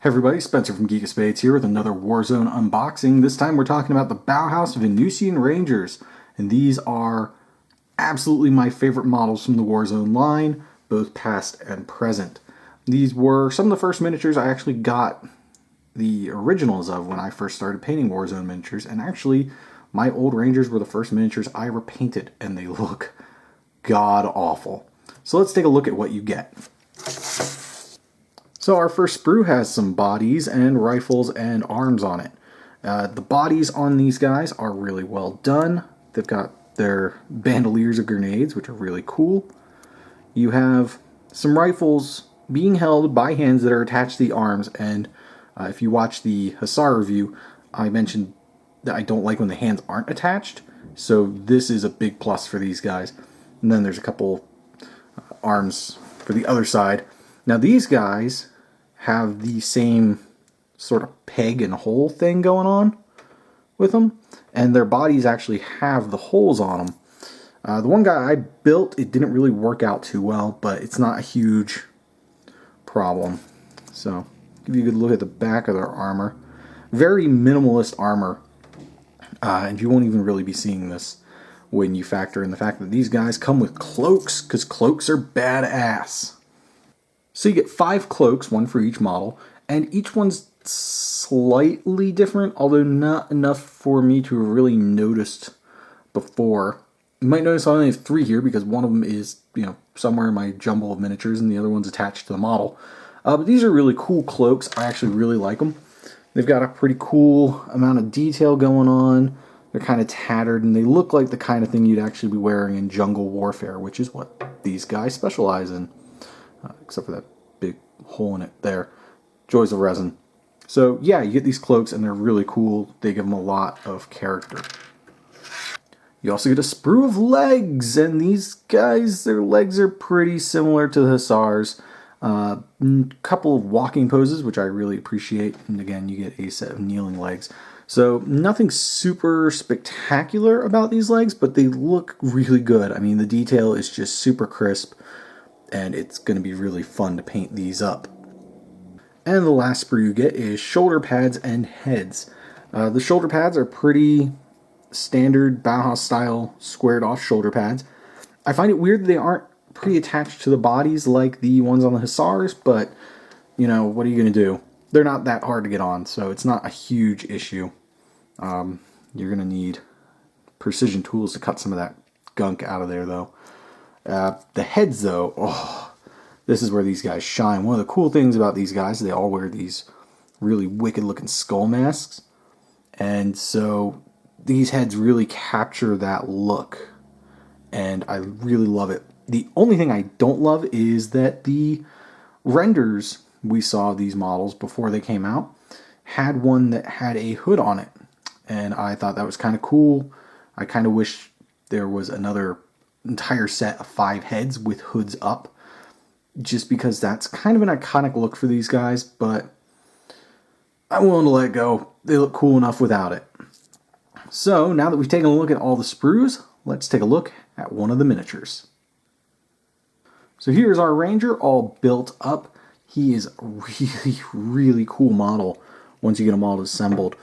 Hey everybody, Spencer from Geek of Spades here with another Warzone unboxing. This time we're talking about the Bauhaus Venusian Rangers. And these are absolutely my favorite models from the Warzone line, both past and present. These were some of the first miniatures I actually got the originals of when I first started painting Warzone miniatures. And actually, my old Rangers were the first miniatures I ever painted, and they look god-awful. So let's take a look at what you get. So our first sprue has some bodies and rifles and arms on it. The bodies on these guys are really well done. They've got their bandoliers of grenades, which are really cool. You have some rifles being held by hands that are attached to the arms, and if you watch the Hussar review, I mentioned that I don't like when the hands aren't attached, so this is a big plus for these guys. And then there's a couple arms for the other side. Now these guys have the same sort of peg and hole thing going on with them, and their bodies actually have the holes on them. The one guy I built, it didn't really work out too well, but it's not a huge problem. So give you a good look at the back of their armor. Very minimalist armor, and you won't even really be seeing this when you factor in the fact that these guys come with cloaks, because cloaks are badass. So you get 5 cloaks, one for each model, and each one's slightly different, although not enough for me to have really noticed before. You might notice I only have 3 here because one of them is, somewhere in my jumble of miniatures and the other one's attached to the model. But these are really cool cloaks. I actually really like them. They've got a pretty cool amount of detail going on. They're kind of tattered, and they look like the kind of thing you'd actually be wearing in jungle warfare, which is what these guys specialize in. Except for that big hole in it there. Joys of resin. So yeah, you get these cloaks and they're really cool. They give them a lot of character. You also get a sprue of legs, and these guys, their legs are pretty similar to the Hussars. Couple of walking poses, which I really appreciate. And again, you get a set of kneeling legs. So nothing super spectacular about these legs, but they look really good. I mean, the detail is just super crisp, and it's going to be really fun to paint these up. And the last sprue you get is shoulder pads and heads. The shoulder pads are pretty standard Bauhaus style squared off shoulder pads. I find it weird that they aren't pre-attached to the bodies like the ones on the Hussars, but what are you going to do? They're not that hard to get on, so it's not a huge issue. You're going to need precision tools to cut some of that gunk out of there, though. The heads, though, this is where these guys shine. One of the cool things about these guys is they all wear these really wicked-looking skull masks, and so these heads really capture that look, and I really love it. The only thing I don't love is that the renders we saw of these models before they came out had one that had a hood on it, and I thought that was kind of cool. I kind of wish there was another entire set of 5 heads with hoods up, just because that's kind of an iconic look for these guys, but I'm willing to let it go. They look cool enough without it. So now that we've taken a look at all the sprues, let's take a look at one of the miniatures. So here's our Ranger all built up. He is a really, really cool model once you get him all assembled.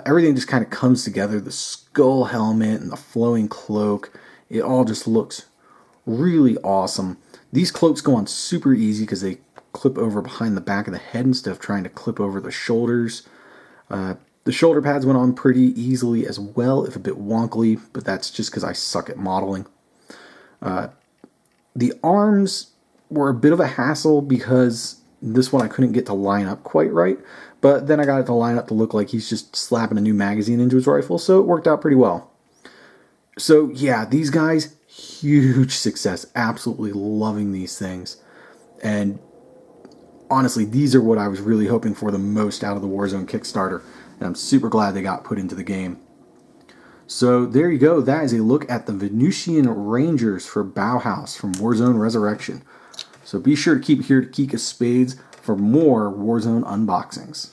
Everything just kind of comes together. The skull helmet and the flowing cloak. It all just looks really awesome. These cloaks go on super easy because they clip over behind the back of the head instead of trying to clip over the shoulders. The shoulder pads went on pretty easily as well, if a bit wonkily, but that's just because I suck at modeling. The arms were a bit of a hassle because this one I couldn't get to line up quite right, but then I got it to line up to look like he's just slapping a new magazine into his rifle, so it worked out pretty well. So yeah, these guys, huge success. Absolutely loving these things. And honestly, these are what I was really hoping for the most out of the Warzone Kickstarter. And I'm super glad they got put into the game. So there you go. That is a look at the Venusian Rangers for Bauhaus from Warzone Resurrection. So be sure to keep it here to Geek of Spades for more Warzone unboxings.